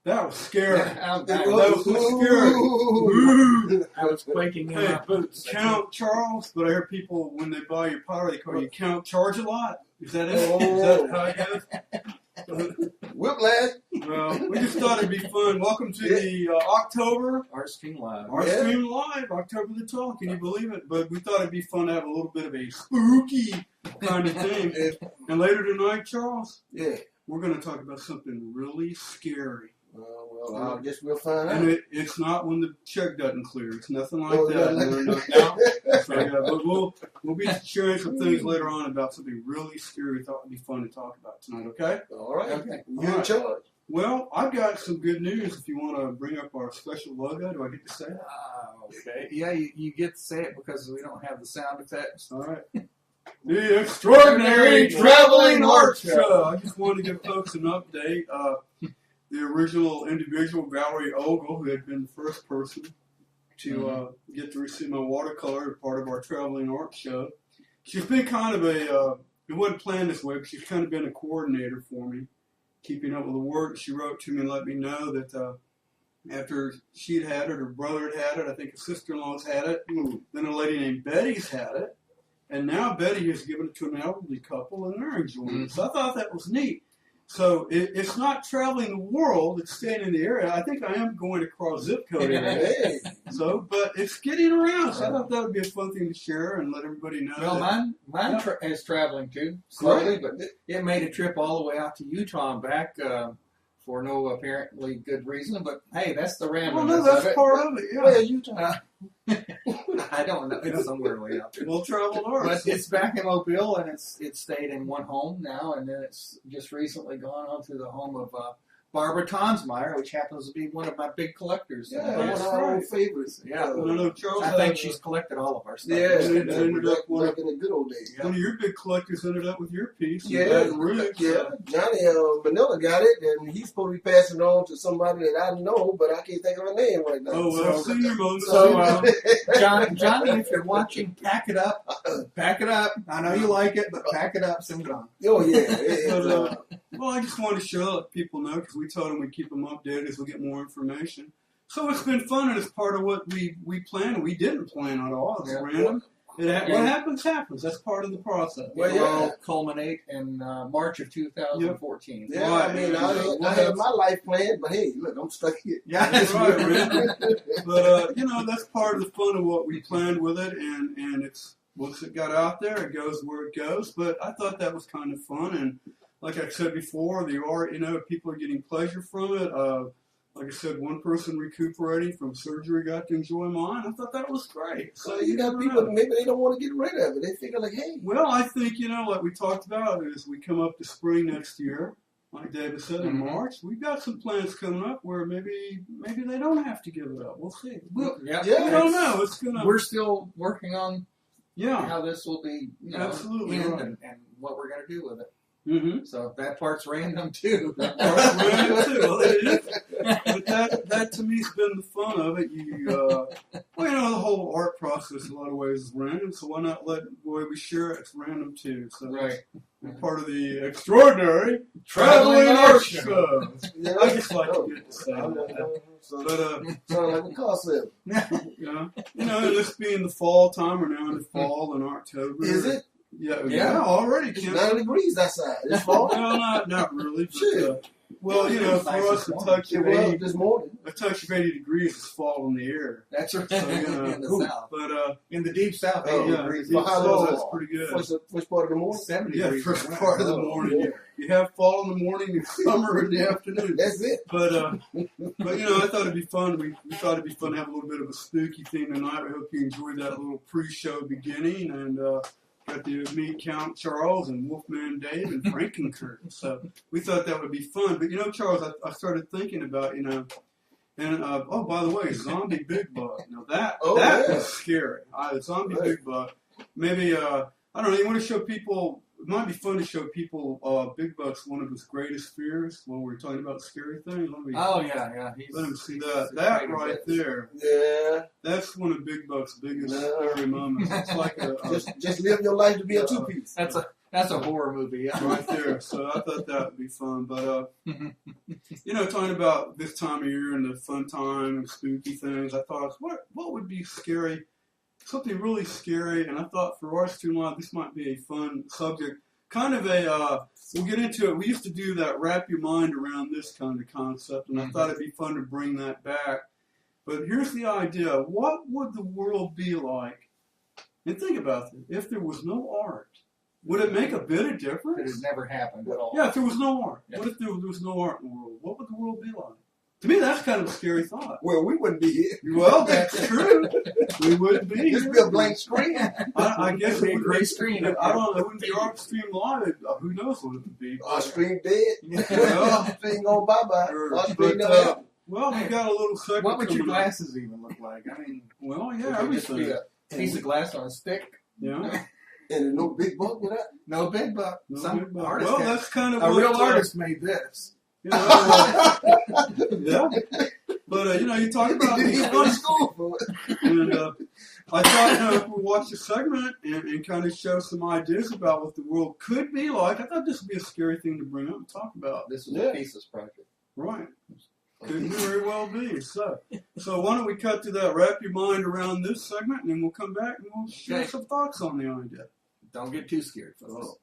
That was scary. Yeah, that was scary. I was quaking in my boots. Count Charles, but I hear people, when they buy your power, they call you Count Charge a lot. Is that it? Is that how it goes? Whiplash. Well, we just thought it'd be fun. Welcome to the October ArtStream Live. ArtStream Live, October the 12th. Can you believe it? But we thought it'd be fun to have a little bit of a spooky kind of thing. And later tonight, Charles, we're going to talk about something really scary. Well, I guess we'll find out. And it's not when the check doesn't clear. It's nothing like that. But we'll be sharing some things later on about something really scary we thought would be fun to talk about tonight, okay? All right. Okay. You're in charge. Well, I've got some good news if you want to bring up our special logo. Do I get to say it? Okay. Yeah, you get to say it because we don't have the sound effects. All right. The Extraordinary Traveling Art Show. I just wanted to give folks an update. The original individual, Valerie Ogle, who had been the first person to get to receive my watercolor as part of our traveling art show. She's been kind of it wasn't planned this way, but she's kind of been a coordinator for me, keeping up with the work. She wrote to me and let me know that after she'd had it, her brother had had it, I think her sister-in-law's had it, then a lady named Betty's had it, and now Betty has given it to an elderly couple, and they're enjoying it. So I thought that was neat. So it's not traveling the world, it's staying in the area. I think I am going across zip code area. But it's getting around. So I thought that would be a fun thing to share and let everybody know. Well, mine is traveling too, slowly, but it made a trip all the way out to Utah and back for no apparently good reason. But hey, that's the randomness. Well, no, that's part of it. Yeah, Utah. I don't know. It's somewhere way out there. Well traveled art. But it's back in Mobile, and it's stayed in one home now, and then it's just recently gone on to the home of Barbara Tonsmeyer, which happens to be one of my big collectors. Yeah, one of our old favorites. Yeah, Charles, I think she's collected all of our stuff. Yeah, it ended up like in the good old days. One of your big collectors ended up with your piece. Yeah. Johnny Manila got it, and he's supposed to be passing it on to somebody that I know, but I can't think of a name right now. Oh, well, senior mode. So, Johnny, if you're watching, pack it up. Pack it up. I know you like it, but pack it up, send it on. Oh, yeah. Well, I just wanted to show let people know because we told them we'd keep them updated as we get more information. So it's been fun, and it's part of what we planned. We didn't plan at all. It's random. What happens, happens. That's part of the process. It will all culminate in March of 2014. Yeah, Right. I mean, I had my life planned, but hey, look, I'm stuck here. Yeah, That's right, man. But, that's part of the fun of what we planned with it, and it's once it got out there, it goes where it goes. But I thought that was kind of fun, and like I said before, the art, people are getting pleasure from it. Like I said, one person recuperating from surgery got to enjoy mine. I thought that was great. So you got people, maybe they don't want to get rid of it. They figure like, hey. Well, I think, like we talked about, as we come up to spring next year, like David said, in March, we've got some plans coming up where maybe they don't have to give it up. We'll see. We don't know. We're still working on Yeah. how this will be, Absolutely end right. and what we're going to do with it. Mm-hmm. So that part's random too. That part's random too. Well, it is. But that to me has been the fun of it. The whole art process in a lot of ways is random. So why not let the way we share it? It's random too. So Right. It's part of the extraordinary traveling art show. Yeah. I just like to get to say that. Sound like a car sale. This being the fall time, we're now in the fall in October. Is it? Yeah, already. It's 9 degrees outside. It's fall. Well, not really. But, Shit. For us, a touch It of was 80, this morning. a touch of 80 degrees is fall in the air. That's right. So, In the south. But In the deep south, Oh, 80 yeah, degrees. Well, how so long? that's pretty good. First part of the morning? 70 Yeah, degrees. first part of the morning. Yeah. You have fall in the morning, and summer in the afternoon. That's it. But I thought it'd be fun. We thought it'd be fun to have a little bit of a spooky theme tonight. We hope you enjoyed that little pre-show beginning, and got to meet Count Charles and Wolfman Dave and Frankenkurt. So we thought that would be fun. But Charles, I started thinking about and by the way, Zombie Big Bug. Now that was scary. Zombie Big Bug. Maybe I don't know. You want to show people? It might be fun to show people Big Bug's one of his greatest fears when we're talking about scary things. Yeah. Let him see that. That right there. Yeah. That's one of Big Bug's biggest scary moments. It's like just live your life to be a two-piece. That's a horror movie. Yeah. right there. So I thought that would be fun. But talking about this time of year and the fun time and spooky things, I thought, what would be scary? Something really scary, and I thought for ArtStreamLIVE this might be a fun subject. Kind of we'll get into it. We used to do that wrap your mind around this kind of concept, and I thought it'd be fun to bring that back. But here's the idea. What would the world be like? And think about it. If there was no art, would it make a bit of difference? It has never happened at all. Yeah, if there was no art. Yeah. What if there was no art in the world? What would the world be like? To me, that's kind of a scary thought. Well, we wouldn't be here. Well, that's true. We wouldn't be. Just be a blank screen. I guess It'd be it a would gray be screen. I don't know. It wouldn't be ArtStreamLIVE. Who knows what it would be? ArtStream dead. Well, Thing going bye-bye. Sure. ArtStream never But, happened. well, we got a little segment. What would your coming up. glasses even look like? I mean, Well, would yeah, it just be everything. a piece of glass on a stick? Yeah. And no big buck with that. No big buck. No Some big buck. artist Well, had- that's kind of a what, real artist made this. Yeah. But you talk about Didn't these even go to things, school for it. and I thought if we watch the segment and kind of show some ideas about what the world could be like, I thought this would be a scary thing to bring up and talk about. This was Yeah. a thesis project. Right. Could very well be. So why don't we cut to that? Wrap your mind around this segment, and then we'll come back and we'll share Okay. some thoughts on the idea. Don't get too scared, folks.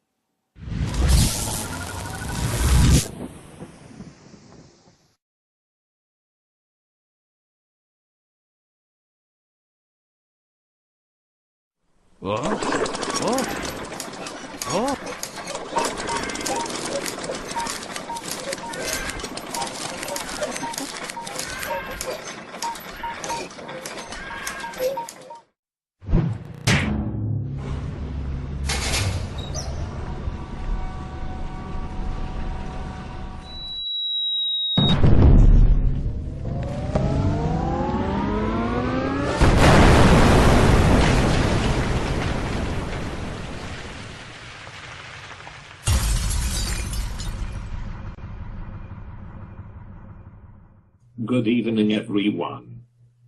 Good evening everyone.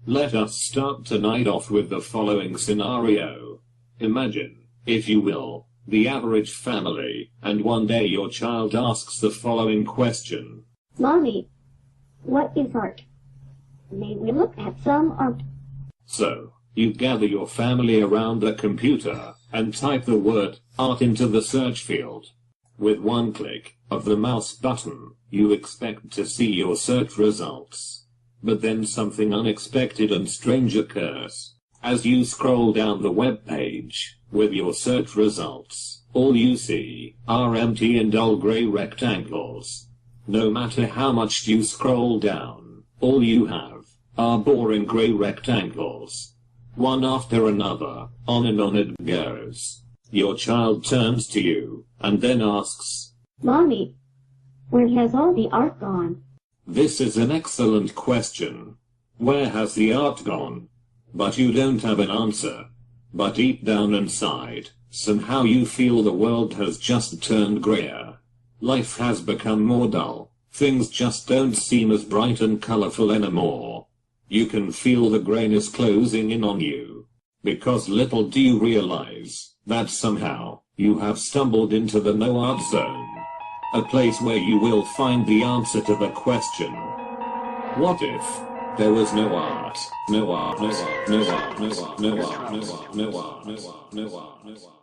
Let us start tonight off with the following scenario. Imagine, if you will, the average family, and one day your child asks the following question. Mommy, what is art? May we look at some art? So, You gather your family around the computer and type the word art into the search field. With one click of the mouse button, you expect to see your search results. But then something unexpected and strange occurs. As you scroll down the web page with your search results, all you see are empty and dull gray rectangles. No matter how much you scroll down, all you have are boring gray rectangles. One after another, on and on it goes. Your child turns to you and then asks, Mommy, where has all the art gone? This is an excellent question. Where has the art gone? But you don't have an answer. But deep down inside, somehow you feel the world has just turned grayer. Life has become more dull. Things just don't seem as bright and colorful anymore. You can feel the grayness closing in on you. Because little do you realize that somehow you have stumbled into the no art zone. A place where you will find the answer to the question, what if there was no art? No art, no art, no art, no art, no art, no art, no art, no art, no art, no art.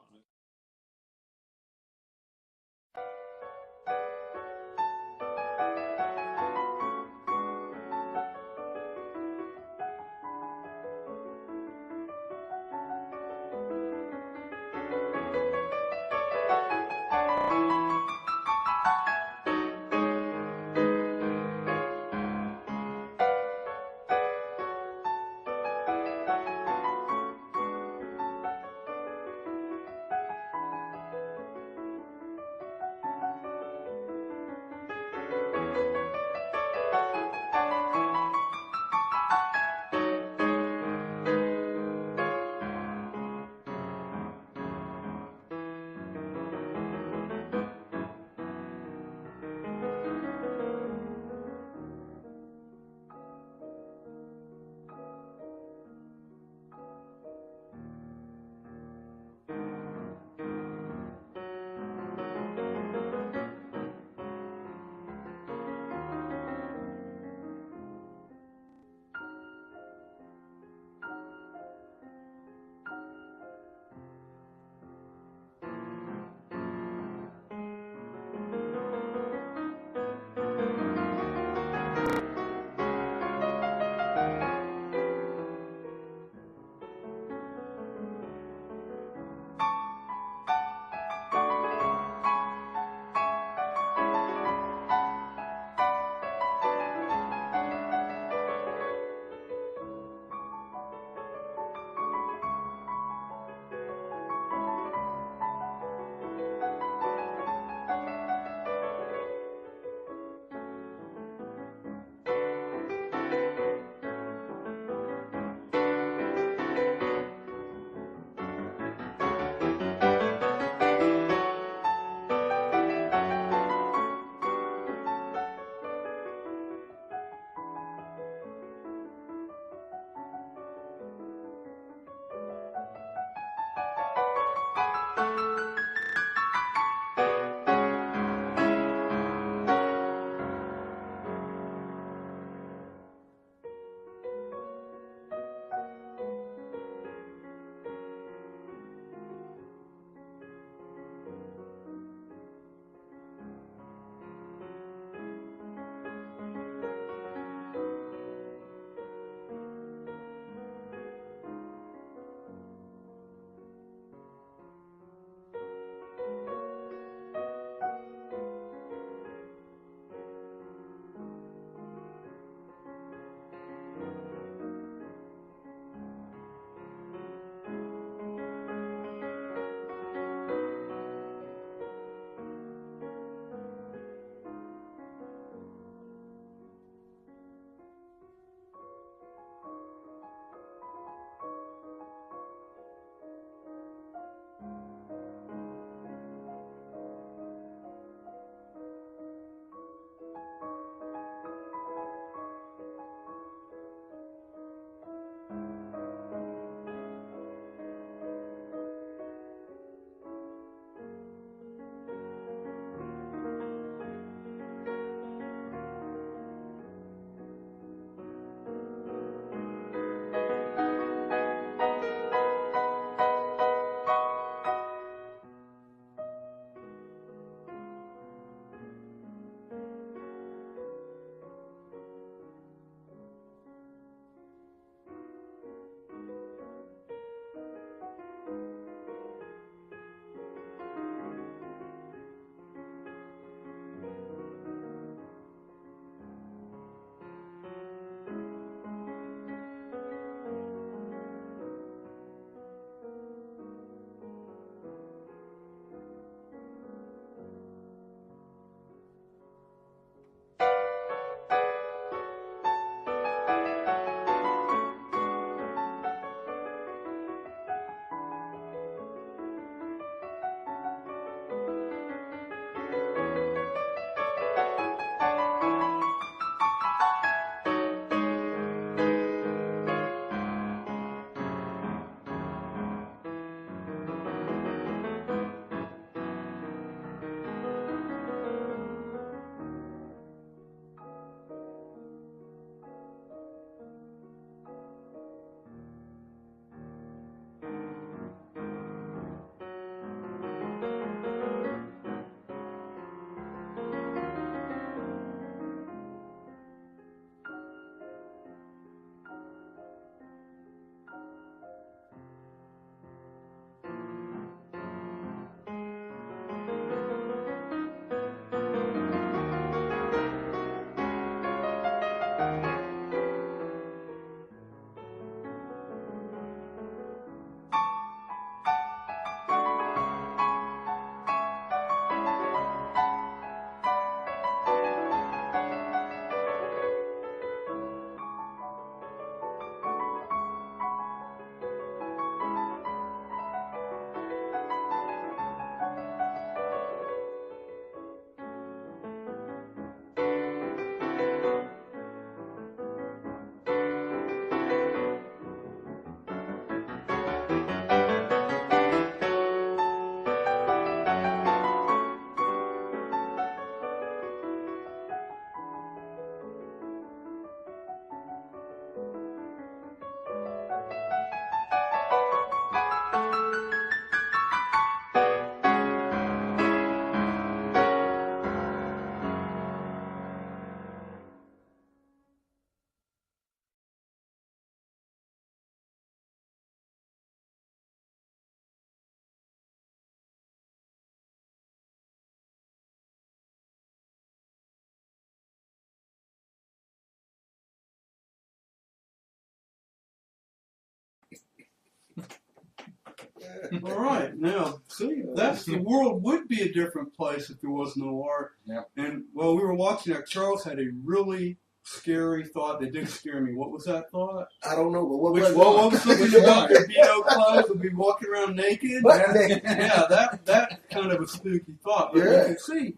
All right, now see, the world would be a different place if there was no art. Yep. And well, we were watching that. Charles had a really scary thought that did scare me. What was that thought? I don't know, but what What was something about there'd be no clothes, we'd be walking around naked? Yeah, that kind of a spooky thought. But you can see,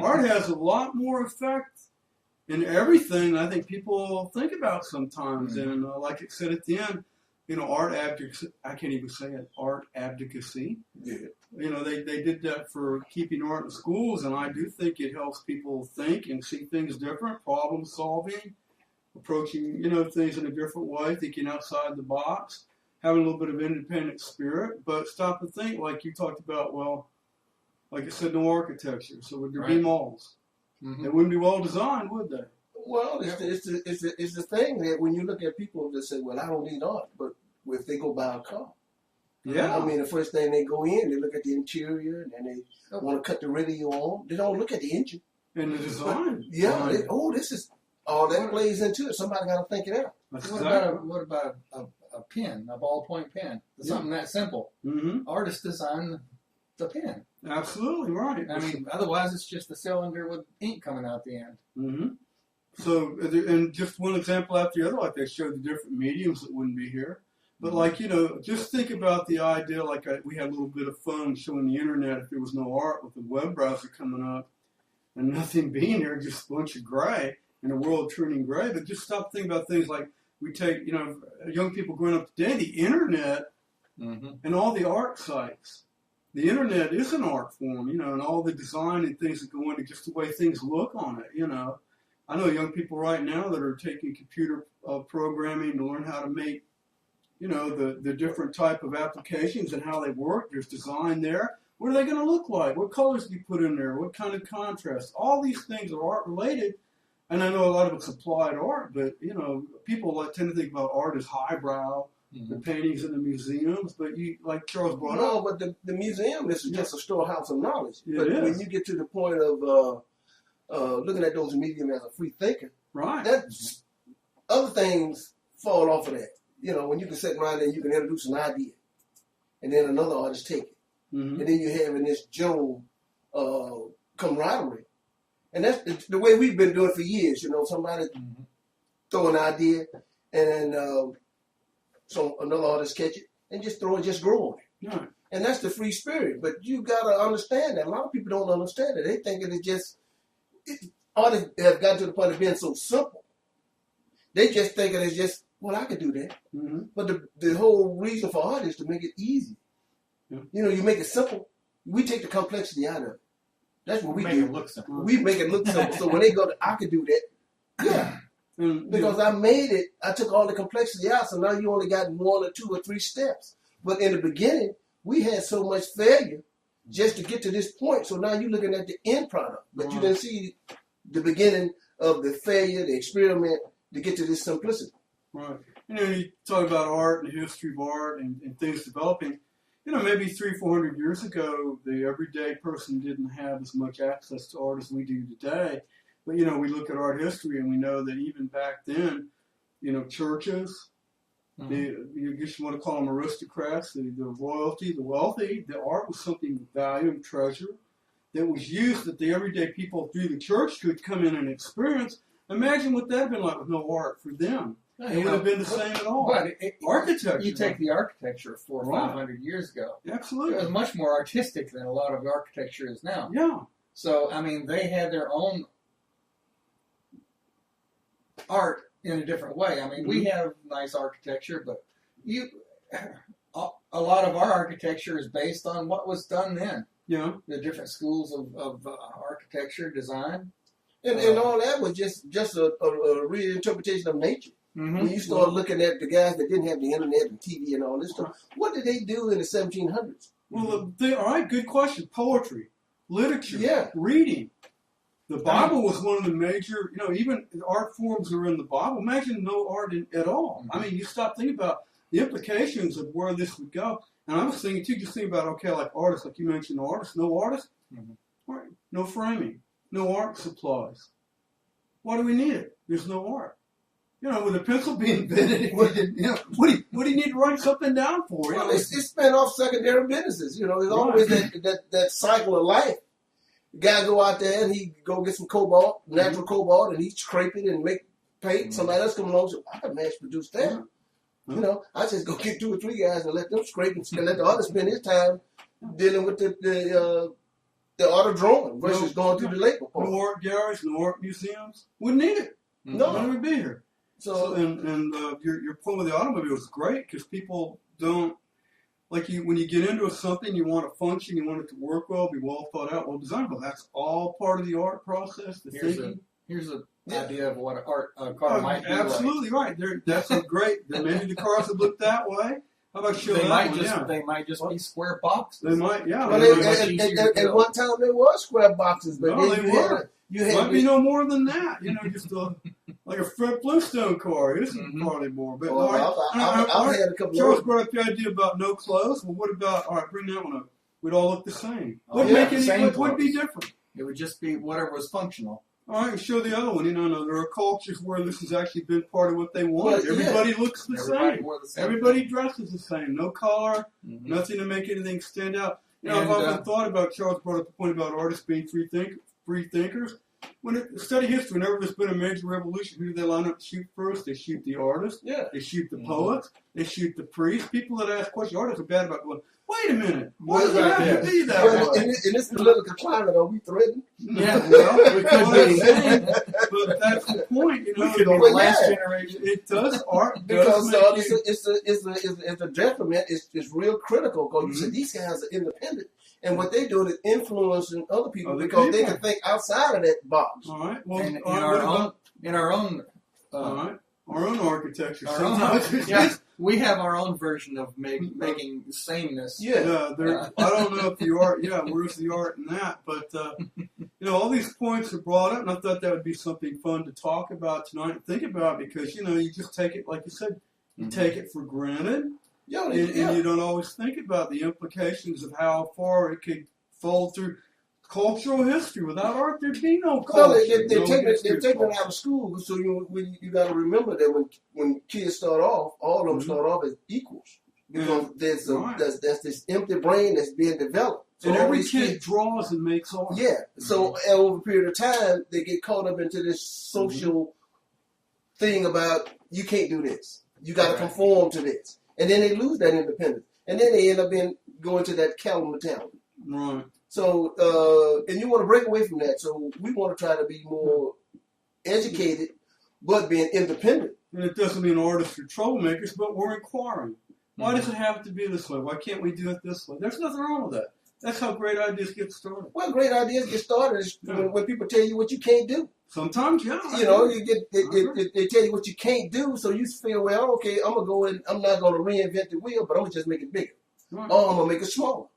art has a lot more effect in everything I think people think about sometimes. And like it said at the end, art advocacy, I can't even say it, art advocacy. Yeah. They did that for keeping art in schools, and I do think it helps people think and see things different, problem solving, approaching, things in a different way, thinking outside the box, having a little bit of independent spirit, but stop and think, like you talked about, well, like I said, no architecture, so would there be malls? They wouldn't be well designed, would they? Well, it's the thing that when you look at people that say, well, I don't need art, but if they go buy a car. Yeah. I mean, the first thing they go in, they look at the interior, and then they want to cut the radio on. They don't look at the engine. And the design. This is all that plays into it. Somebody got to think it out. What about a pen, a ballpoint pen? Something that simple. Artists design the pen. Absolutely right. I mean, otherwise it's just a cylinder with ink coming out the end. So, and just one example after the other, like they showed the different mediums that wouldn't be here. But like, just think about the idea, like we had a little bit of fun showing the internet if there was no art with the web browser coming up and nothing being there, just a bunch of gray and the world turning gray. But just stop thinking about things like we take, young people growing up today, the internet and all the art sites. The internet is an art form, and all the design and things that go into just the way things look on it, I know young people right now that are taking computer programming to learn how to make, the different type of applications and how they work. There's design there. What are they going to look like? What colors do you put in there? What kind of contrast? All these things are art related. And I know a lot of it's applied art, but, people tend to think about art as highbrow, the paintings in the museums. But like Charles brought up. No, but the museum is just a storehouse of knowledge. It but is. When you get to the point of looking at those medium as a free thinker, right? That's other things fall off of that. When you can sit around there, you can introduce an idea, and then another artist take it, and then you're having this general camaraderie, and that's the way we've been doing it for years. Somebody throw an idea, and then so another artist catch it and just grow on it. Right. And that's the free spirit. But you gotta understand that a lot of people don't understand it. They think it's just artists have got to the point of being so simple. They just think it's just, well, I could do that. But the whole reason for art is to make it easy. You make it simple. We take the complexity out of it. That's what we do. Make it look simple. We make it look simple. So when they go to, I could do that. Yeah. Because I made it, I took all the complexity out, so now you only got 1 or 2 or 3 steps. But in the beginning, we had so much failure just to get to this point. So now you're looking at the end product, but you didn't see the beginning of the failure, the experiment, to get to this simplicity. Right. You talk about art and the history of art and things developing. Maybe 300-400 years ago, the everyday person didn't have as much access to art as we do today. But, we look at art history and we know that even back then, churches, you guess you want to call them aristocrats, the royalty, the wealthy, the art was something of value and treasure that was used that the everyday people through the church could come in and experience. Imagine what that would have been like with no art for them. It would have been the same at all. But architecture. You take the architecture 400 or 500 years ago. Absolutely. It was much more artistic than a lot of architecture is now. Yeah. So, they had their own art in a different way. We have nice architecture, but a lot of our architecture is based on what was done then. Yeah. The different schools of architecture, design. And all that was just a reinterpretation of nature. When you start looking at the guys that didn't have the internet and TV and all this stuff, what did they do in the 1700s? Well, all right, good question. Poetry, literature, reading. The Bible was one of the major, even art forms are in the Bible. Imagine no art at all. You stop thinking about the implications of where this would go. And I was thinking, too, just think about, like artists, like you mentioned, no artists. Right. No framing, no art supplies. Why do we need it? There's no art. You know, with a pencil being invented, what do you need to write something down for? Well, it's spin off secondary businesses. You know, there's always that cycle of life. The guy go out there and he go get some cobalt, natural cobalt, and he scrape it and make paint. Somebody else come along and say, I can mass produce that. You know, I just go get 2 or 3 guys and let them scrape and let the other spend his time dealing with the art of drawing versus going through the labor part. No art galleries, no art museums. Wouldn't need it. No. None would be here. So Your point with the automobile is great because people don't, like when you get into something, you want it to function, you want it to work well, be well thought out, well designed. But that's all part of the art process, the thinking. Here's an idea of what a car might be. Absolutely right. That's a great. Maybe the cars would look that way. How about show they that might one? just they might just be square boxes. They might, yeah. Well, at one time there was square boxes, but No, then they were. Might be no more than that. You know, just like a Fred Flintstone car. It isn't probably more. But I've had a couple Charles of brought up the idea about no clothes. Well, what about, all right, bring that one up. We'd all look the same. What would be different? It would just be whatever was functional. All right, show the other one. You know, there are cultures where this has actually been part of what they want. Well, Everybody looks the same. Same. Everybody dresses the same. No color, nothing to make anything stand out. You know, I've often thought about, Charles brought up the point about artists being free thinkers. When study history, whenever there's been a major revolution, who do they line up to shoot first? They shoot the artist. Yeah. They shoot the poets. They shoot the priests. People that ask questions, artists are bad about going, wait a minute, why does it have to be that way? In this political climate, are we threatened? Yeah, well, we could be. But that's the point, you know. We could be the last generation. It does, art because does it's a detriment. It's real critical because you said these guys are independent. And what they do is influencing other people because they can think outside of that box. All right. Well, in our own architecture. We have our own version of making sameness. Yeah. I don't know if the art. Yeah, where's the art in that? But you know, all these points are brought up, and I thought that would be something fun to talk about tonight and think about because you know you just take it like you said, you take it for granted. And you don't always think about the implications of how far it could fold through cultural history. Without art, there'd be no culture. Well, they're taking it out of school, so you got to remember that when kids start off, all of them start off as equals because there's this empty brain that's being developed. So and every kid draws and makes art. Yeah. So over a period of time, they get caught up into this social thing about you can't do this. You got to conform to this. And then they lose that independence. And then they end up going to that cattle mentality. Right. So, and you want to break away from that. So we want to try to be more educated, but being independent. And it doesn't mean artists are troublemakers, but we're inquiring. Why does it have to be this way? Why can't we do it this way? There's nothing wrong with that. That's how great ideas get started. Well, great ideas get started is when people tell you what you can't do. Sometimes, yeah. You know, they tell you what you can't do, so you feel, well, okay, I'm going to go in, I'm not going to reinvent the wheel, but I'm going to just make it bigger. Right. Or I'm going to make it smaller.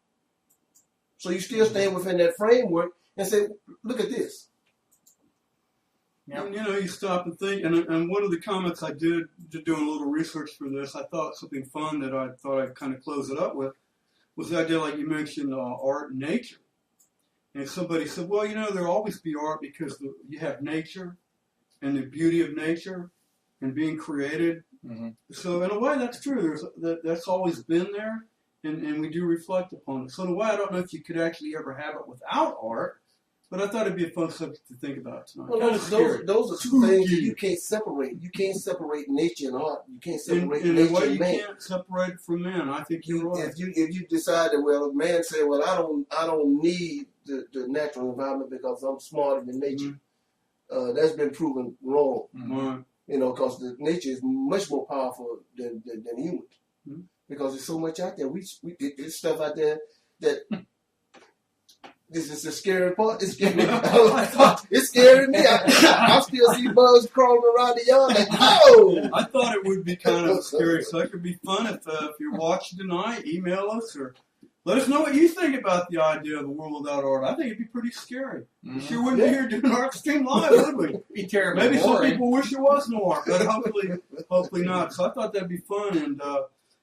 So you still stay within that framework and say, look at this. And, you know, you stop and think, and one of the comments I did doing a little research for this, I thought something fun that I thought I'd kind of close it up with, was the idea, like you mentioned, art and nature. And somebody said, well, you know, there'll always be art because you have nature and the beauty of nature and being created. Mm-hmm. So in a way, that's true. That's always been there, and we do reflect upon it. So in a way, I don't know if you could actually ever have it without art, but I thought it'd be a fun subject to think about tonight. Well, those are two things that you can't separate. You can't separate nature and art. You can't separate nature and man. In a way, you can't separate it from man. I think you're right. If you decide that, well, man say, well, I don't need the natural environment because I'm smarter than nature. Mm-hmm. That's been proven wrong. Mm-hmm. You know, because the nature is much more powerful than humans. Mm-hmm. Because there's so much out there. There's stuff out there that this is the scary part. It's scary. It's scaring me. I still see bugs crawling around the yard. Like, no! I thought it would be kind of scary. So it could be fun if you're watching tonight, email us or let us know what you think about the idea of the world without art. I think it'd be pretty scary. We sure wouldn't be here doing ArtStreamLIVE, would we? It'd be terrible. Maybe some people wish there was no art, but hopefully not. So I thought that'd be fun. And,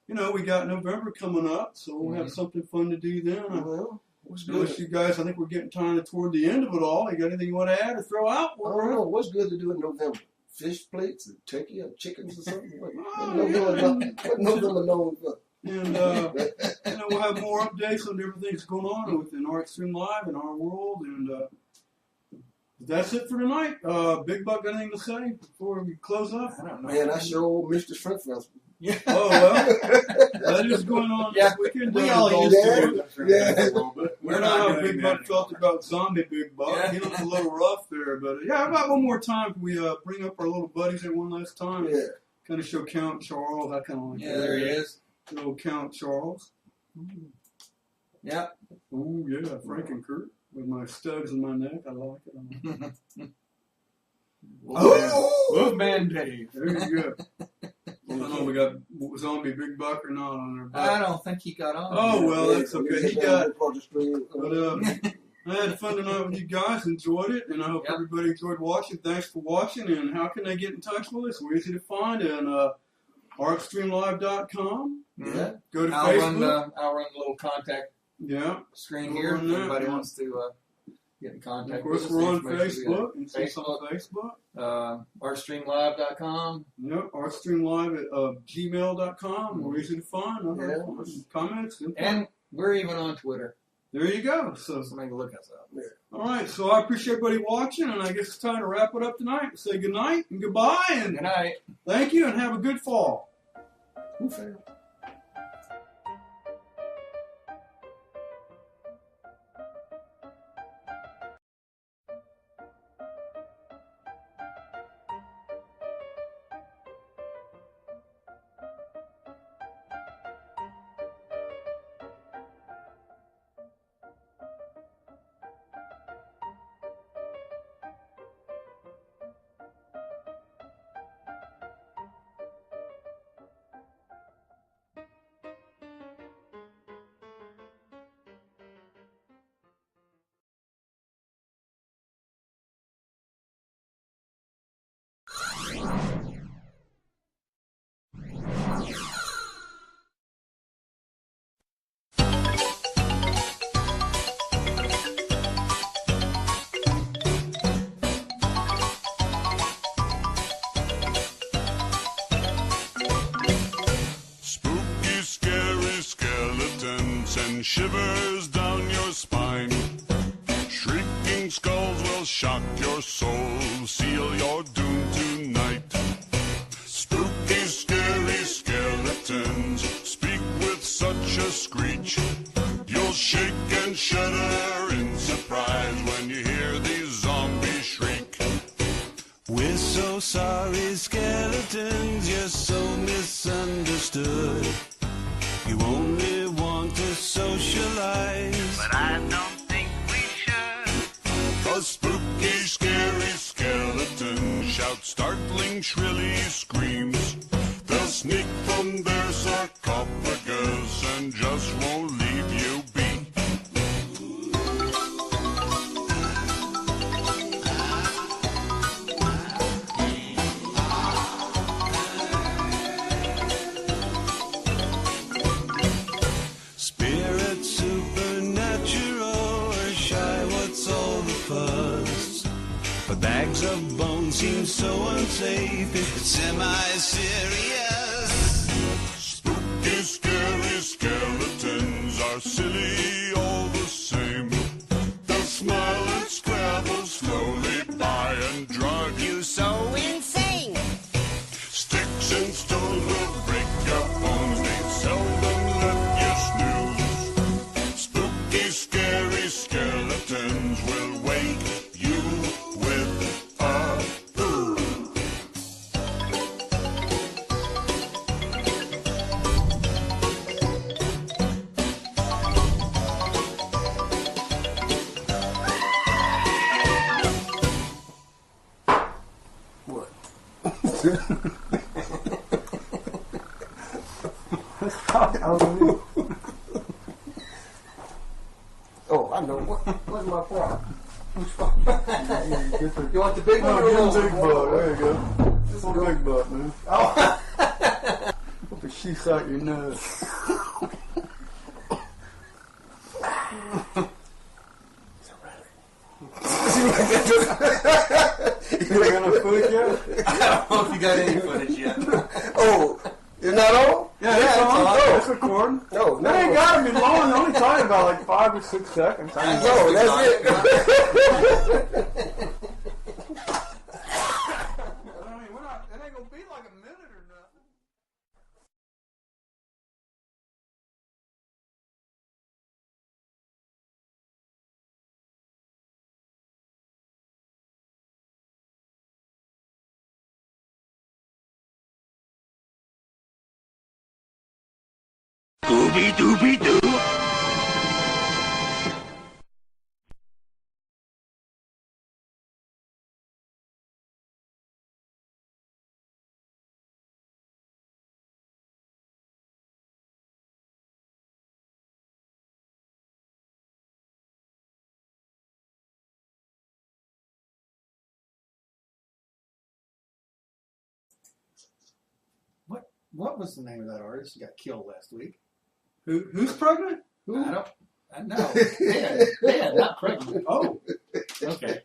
you know, we got November coming up, so we'll have something fun to do then. What's good? You guys, I think we're getting kind of toward the end of it all. You got anything you want to add or throw out? I don't know. What's good to do in November? fish plates and turkey or chickens or something? What November known for? And we'll have more updates on different things going on within ArtStream Live in our world. And that's it for tonight. Big Buck, got anything to say before we close up? I don't know. Man, I sure missed the Shrimp Festival. Yeah. Oh, well, that is going on this weekend. We all used to do Yeah. a little bit. We don't know how Big Buck felt about Zombie Big Buck. Yeah. He looked a little rough there. But, how about one more time? We bring up our little buddies there one last time. Yeah. Kind of show Count Charles. I kind of like Yeah, that. there he is. Little Count Charles. Yep. Ooh, yeah, Frank and Kurt with my studs in my neck. I like it. Wolfman Dave. There you go. I don't know if we got Zombie Big Buck or not on there. I don't think he got on. Oh, well, that's okay. He got. But, I had fun tonight with you guys. Enjoyed it, and I hope everybody enjoyed watching. Thanks for watching. And how can they get in touch with us? We're easy to find on ArtStreamLIve.com. Yeah. Go to I'll Facebook. I'll run the little contact We'll screen here if run that, anybody yeah. wants to get in contact Of course, with us. we're on Information will Facebook. And see us on Facebook. ArtStreamLive.com. Yep, ArtStreamLive at gmail.com. We're easy to find. Comments. And we're even on Twitter. There you go. So Somebody can look us up. all right, so I appreciate everybody watching, and I guess it's time to wrap it up tonight. Say good night and goodbye, and Good night. thank you, and have a good fall. who failed? Spooky, scary skeletons send shivers down your spine. Shrieking skulls will shock your soul, seal your doom tonight. Spooky, scary skeletons speak with such a screech. You'll shake and shudder in surprise when you hear these zombies shriek. We're so sorry, skeletons, you're so misunderstood. You only want to socialize, But I don't think we should. 'cause spooky, scary skeletons shout startling, shrilly screams. They'll sneak from their sarcophagus and just won't leave you be. Spirit supernatural or shy, what's all the fuss? But bags of bones seem so unsafe, it's semi-serious. Spooky, scary skeletons are silly all the same. They'll smile and scrabble slowly by and drive you so insane. Sticks and stones will break your bones, they seldom let you snooze. Spooky, scary skeletons will wake you with a boo. What? Oh, I know. What's my fault? You want the big one or the little Big one? butt. There you go. This is a big butt, man. Oh. Put the sheath out your nose. See what I did? You got no footage yet? I don't know if you got any footage yet. Oh, it's not on? Yeah, it's on. Oh. It's recording. No, That ain't gotta be long. They're only talking about like 5 or 6 seconds. I mean, No, that's it. we're not, it ain't gonna be like a minute or nothing. Scooby-Dooby-Doo. What was the name of that artist who got killed last week? Who's pregnant? I know. Dan, not pregnant. Oh. Okay.